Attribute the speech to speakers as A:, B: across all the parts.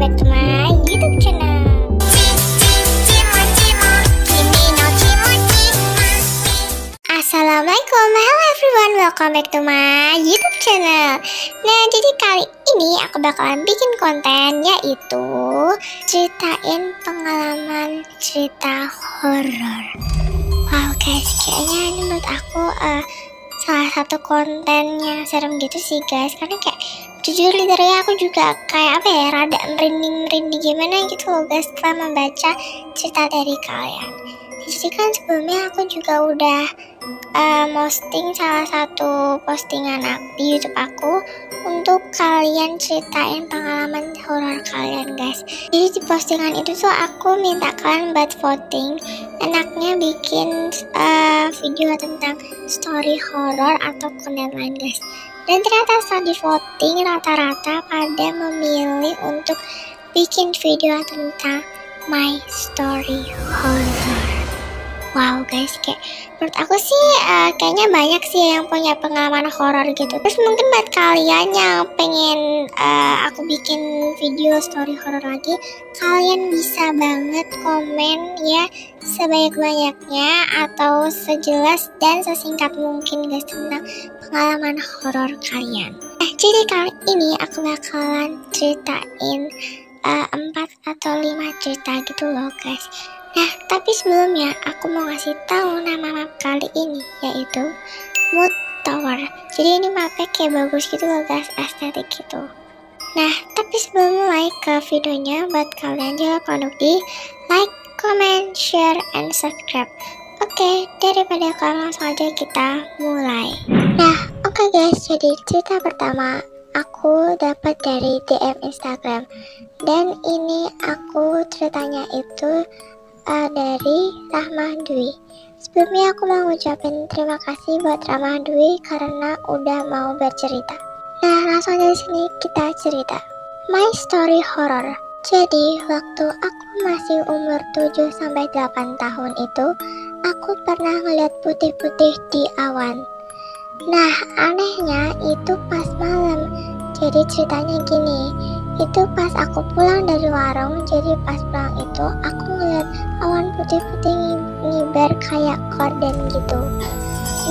A: back to my YouTube channel. Assalamualaikum, hello everyone, welcome back to my YouTube channel. Nah, jadi kali ini aku bakalan bikin konten, yaitu ceritain pengalaman cerita horor. Wow guys, kayaknya ini menurut aku salah satu konten yang serem gitu sih guys, karena kayak jujur literally aku juga kayak apa ya, rada merinding gimana gitu loh guys setelah membaca cerita dari kalian. Jadi kan sebelumnya aku juga udah posting salah satu postingan di YouTube aku untuk kalian ceritain pengalaman horor kalian guys. Jadi di postingan itu tuh aku minta kalian buat voting, enaknya bikin video tentang story horor atau konten lain guys. Dan ternyata setelah di voting rata-rata pada memilih untuk bikin video tentang my story horror. Wow guys, kayak menurut aku sih kayaknya banyak sih yang punya pengalaman horor gitu. Terus mungkin buat kalian yang pengen aku bikin video story horor lagi, kalian bisa banget komen ya sebanyak-banyaknya atau sejelas dan sesingkat mungkin guys tentang pengalaman horor kalian. Jadi kali ini aku bakalan ceritain 4 atau 5 cerita gitu loh guys. Nah, tapi sebelumnya aku mau ngasih tahu nama map kali ini, yaitu Mood Tower. Jadi ini mapnya kayak bagus gitu loh guys, estetik gitu. Nah, tapi sebelum mulai ke videonya, buat kalian jangan lupa untuk di like, comment, share, and subscribe. Oke, daripada kalian langsung aja kita mulai. Nah, oke guys, jadi cerita pertama aku dapat dari DM Instagram. Dan ini aku ceritanya itu dari Rahma Dwi. Sebelumnya aku mau ngucapin terima kasih buat Rahma Dwi karena udah mau bercerita. Nah, langsung aja di sini kita cerita. My story horror. Jadi, waktu aku masih umur 7-8 tahun itu, aku pernah ngeliat putih-putih di awan. Nah, anehnya itu pas malam. Jadi ceritanya gini, itu pas aku pulang dari warung, jadi pas pulang itu aku ngeliat awan putih-putih ngibar kayak korden gitu.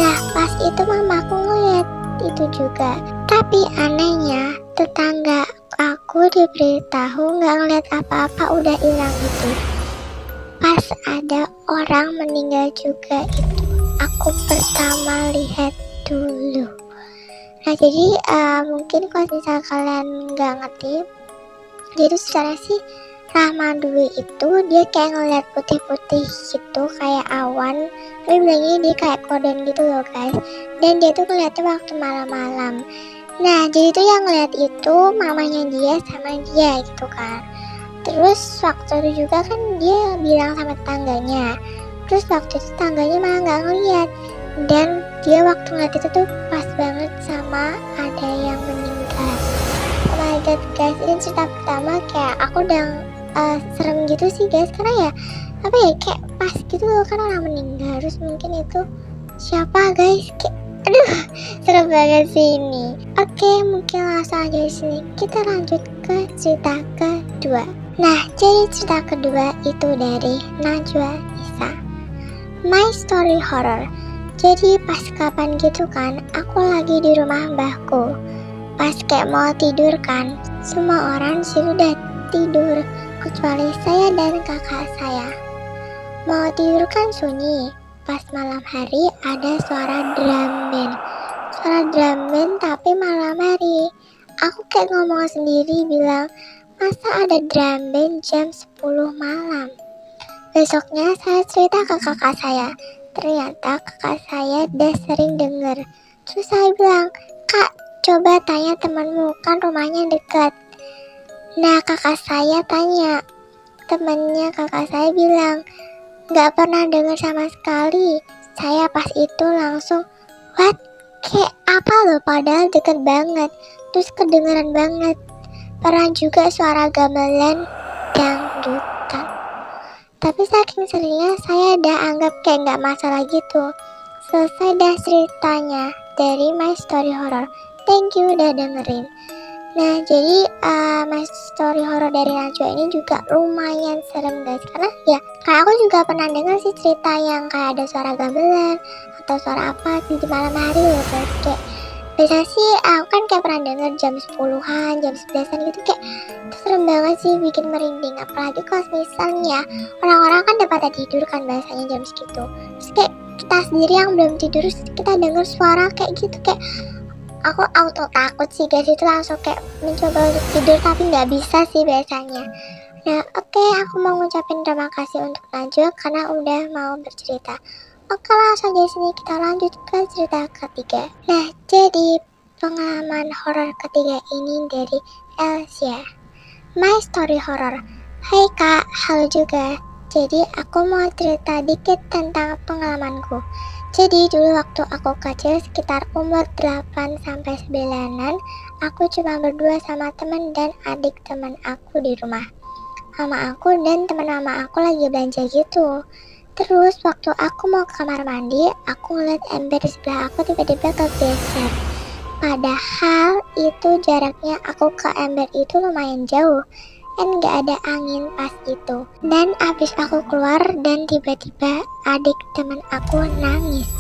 A: Nah, pas itu mamaku ngeliat itu juga. Tapi anehnya, tetangga aku diberitahu nggak ngeliat apa-apa, udah hilang itu. Pas ada orang meninggal juga itu, aku pertama lihat dulu. Nah, jadi mungkin kalau misal kalian nggak ngerti, jadi secara sih Rahma Dwi itu dia kayak ngeliat putih-putih gitu kayak awan, tapi bilangnya dia kayak korden gitu loh guys. Dan dia tuh ngeliatnya waktu malam-malam. Nah, jadi tuh yang ngeliat itu mamanya dia sama dia gitu kan. Terus waktu itu juga kan dia bilang sama tetangganya. Terus waktu itu tetangganya malah nggak ngeliat. Dan dia waktu ngeliat itu tuh pas banget sama ada yang meninggal. Oh my god guys, ini cerita pertama kayak aku udah serem gitu sih guys, karena ya apa ya, kayak pas gitu loh kan orang meninggal. Terus mungkin itu siapa guys, kayak aduh serem banget sih ini. Oke, mungkin langsung aja di sini kita lanjut ke cerita kedua. Nah, jadi cerita kedua itu dari Najwa Isa. My story horror. Jadi pas kapan gitu kan, aku lagi di rumah mbahku. Pas kayak mau tidur kan, semua orang sih udah tidur, kecuali saya dan kakak saya. Mau tidur kan sunyi. Pas malam hari ada suara drum band. Suara drum band tapi malam hari. Aku kayak ngomong sendiri bilang, masa ada drum band jam 10 malam? Besoknya saya cerita ke kakak saya. Ternyata kakak saya udah sering denger. Terus saya bilang, kak coba tanya temanmu, kan rumahnya dekat. Nah, kakak saya tanya. Temannya kakak saya bilang, gak pernah denger sama sekali. Saya pas itu langsung, what? Kayak apa loh, padahal deket banget. Terus kedengeran banget. Pernah juga suara gamelan dangdutan. Tapi saking seringnya saya udah anggap kayak gak masalah gitu. Selesai dah ceritanya dari My Story Horror. Thank you udah dengerin. Nah, jadi my story horor dari Najwa ini juga lumayan serem guys, karena ya kayak aku juga pernah dengar sih cerita yang kayak ada suara gamelan atau suara apa di malam hari loh guys. Kayak biasanya sih aku kan kayak pernah denger jam 10-an, jam 11-an gitu, kayak itu serem banget sih, bikin merinding. Apalagi kalau misalnya orang-orang kan udah pada tidur kan biasanya jam segitu, terus kayak kita sendiri yang belum tidur kita denger suara kayak gitu, kayak aku auto takut sih guys. Itu langsung kayak mencoba untuk tidur tapi nggak bisa sih biasanya. Nah oke, aku mau ngucapin terima kasih untuk Najwa karena udah mau bercerita. Oke, langsung dari sini kita lanjut ke cerita ketiga. Nah, jadi pengalaman horor ketiga ini dari Elsia. My story horror. Hai kak, halo juga. Jadi aku mau cerita dikit tentang pengalamanku. Jadi dulu waktu aku kecil sekitar umur 8-9an, aku cuma berdua sama temen dan adik teman aku di rumah. Mama aku dan teman mama aku lagi belanja gitu. Terus waktu aku mau ke kamar mandi, aku ngeliat ember di sebelah aku tiba-tiba kegeser. Padahal itu jaraknya aku ke ember itu lumayan jauh, dan gak ada angin pas itu. Dan abis aku keluar dan tiba-tiba adik teman aku nangis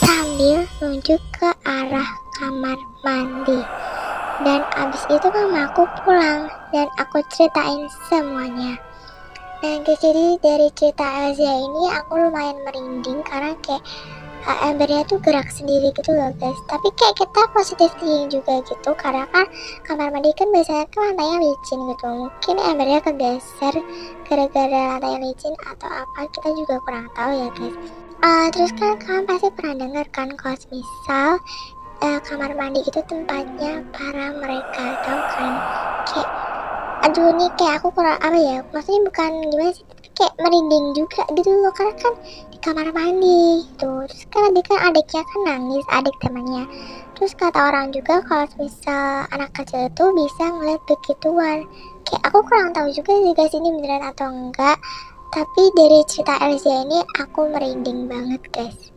A: sambil nunjuk ke arah kamar mandi. Dan abis itu mamaku pulang dan aku ceritain semuanya. Nah guys, jadi dari cerita Elzia ini aku lumayan merinding karena kayak embernya tuh gerak sendiri gitu loh guys. Tapi kayak kita positif thinking juga gitu, karena kan kamar mandi kan biasanya kan lantainya licin gitu. Mungkin embernya kegeser gara-gara lantainya licin atau apa, kita juga kurang tahu ya guys. Terus kan kalian pasti pernah dengar kan kalau misal kamar mandi itu tempatnya para mereka, tahu kan? Kayak aduh nih kayak aku kurang apa ya, maksudnya bukan gimana sih, tapi kayak merinding juga gitu loh, karena kan di kamar mandi tuh. Terus kan tadi kan adiknya kan nangis, adik temannya. Terus kata orang juga kalau misal anak kecil itu bisa ngeliat begituan. Kayak aku kurang tahu juga sih guys ini beneran atau enggak, tapi dari cerita Elzia ini aku merinding banget guys.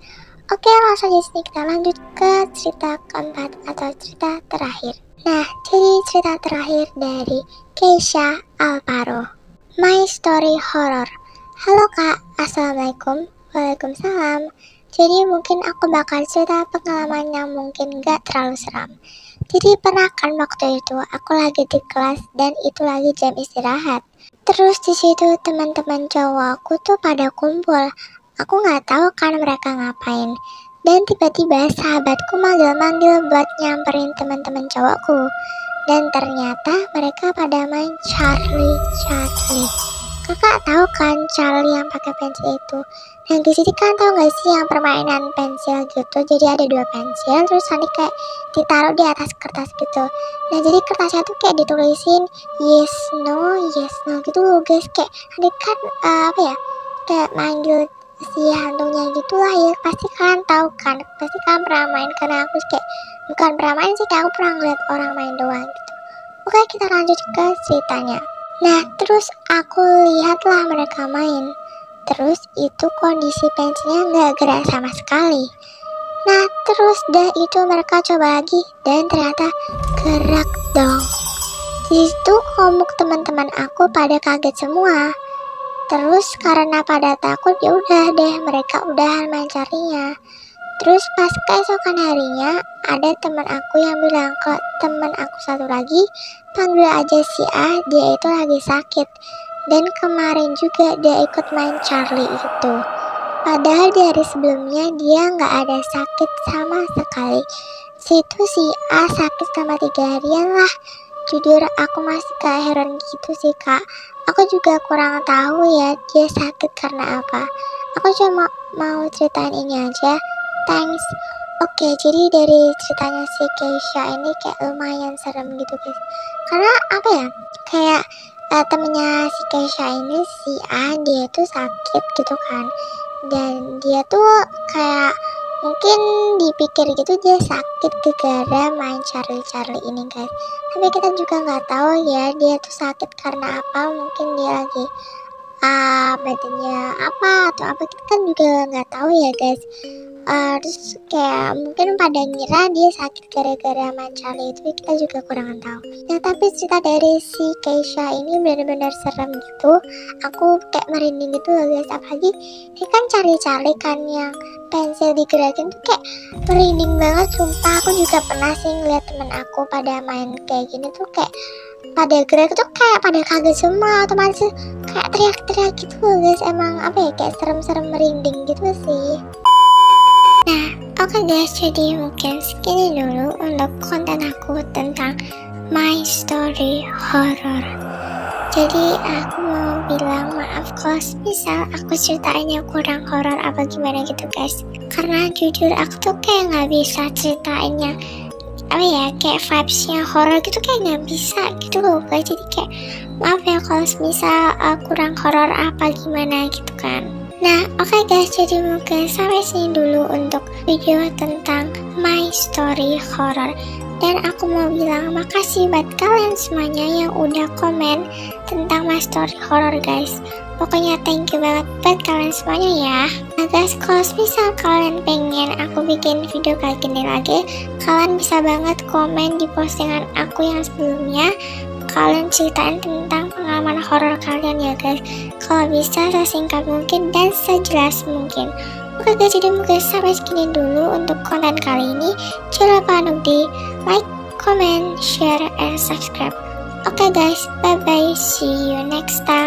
A: Oke, langsung aja sini kita lanjut ke cerita keempat atau cerita terakhir. Nah, jadi cerita terakhir dari Keisha Alvaro. My story horror. Halo kak, assalamualaikum. Waalaikumsalam. Jadi mungkin aku bakal cerita pengalaman yang mungkin gak terlalu seram. Jadi pernah kan waktu itu aku lagi di kelas dan itu lagi jam istirahat. Terus di situ teman-teman cowokku tuh pada kumpul. Aku nggak tahu kan mereka ngapain. Dan tiba-tiba sahabatku manggil-manggil buat nyamperin teman-teman cowokku. Dan ternyata mereka pada main Charlie. Kakak tahu kan Charlie yang pakai pensil itu? Nah di sini kan tahu nggak sih yang permainan pensil gitu. Jadi ada 2 pensil, terus nanti kayak ditaruh di atas kertas gitu. Nah jadi kertasnya tuh kayak ditulisin yes no gitu loh guys. Kayak nanti kan apa ya, kayak manggil si hantunya gitulah ya. Pasti kalian tahu kan, pasti kalian pernah main, karena aku kayak bukan pernah main sih, kayak aku pernah ngeliat orang main doang gitu. Oke, kita lanjut ke ceritanya. Nah terus aku lihatlah mereka main, terus itu kondisi pensilnya nggak gerak sama sekali. Nah terus dah itu mereka coba lagi dan ternyata gerak dong. Di situ komuk teman-teman aku pada kaget semua. Terus karena pada takut ya udah deh mereka udahan main carinya. Terus pas keesokan harinya ada teman aku yang bilang ke teman aku satu lagi, panggil aja si A, dia itu lagi sakit. Dan kemarin juga dia ikut main Charlie itu. Padahal di hari sebelumnya dia nggak ada sakit sama sekali. Situ si A sakit selama 3 harian lah. Jujur aku masih gak heran gitu sih kak. Aku juga kurang tahu ya dia sakit karena apa. Aku cuma mau ceritain ini aja. Thanks. Oke, jadi dari ceritanya si Keisha ini kayak lumayan serem gitu guys. Karena apa ya, kayak temennya si Keisha ini si A, dia tuh sakit gitu kan. Dan dia tuh kayak mungkin dipikir gitu dia sakit gara-gara main Charlie ini guys. Tapi kita juga nggak tahu ya dia tuh sakit karena apa. Mungkin dia lagi badannya apa atau apa, kita kan juga nggak tahu ya guys. Terus kayak mungkin pada ngira dia sakit gara-gara mencari itu, kita juga kurang tahu. Nah tapi cerita dari si Keisha ini benar-benar serem gitu. Aku kayak merinding gitu loh guys, apalagi dia kan cari-cari kan yang pensil digerakin tuh kayak merinding banget sumpah. Aku juga pernah sih ngeliat temen aku pada main kayak gini tuh kayak pada gerak tuh kayak pada kaget semua, otomatis kayak teriak-teriak gitu loh guys. Emang apa ya, kayak serem-serem merinding gitu sih. Nah, oke guys, jadi mungkin segini dulu untuk konten aku tentang my story horror. Jadi aku mau bilang maaf kalau misal aku ceritainnya kurang horror apa gimana gitu guys. Karena jujur aku tuh kayak nggak bisa ceritainnya apa ya, kayak vibesnya horror gitu kayak nggak bisa gitu loh guys. Jadi kayak maaf ya kalau misal kurang horror apa gimana gitu kan. Nah oke guys, jadi mungkin sampai sini dulu untuk video tentang my story horror. Dan aku mau bilang makasih buat kalian semuanya yang udah komen tentang my story horror guys. Pokoknya thank you banget buat kalian semuanya ya. Nah guys, kalau misal kalian pengen aku bikin video kayak gini lagi, kalian bisa banget komen di postingan aku yang sebelumnya. Kalian ceritain tentang pengalaman horor kalian ya guys. Kalau bisa sesingkat mungkin dan sejelas mungkin. Oke guys, jadi mungkin sampai segini dulu untuk konten kali ini. Jangan lupa untuk di like, comment, share, and subscribe. Oke guys, bye bye, see you next time.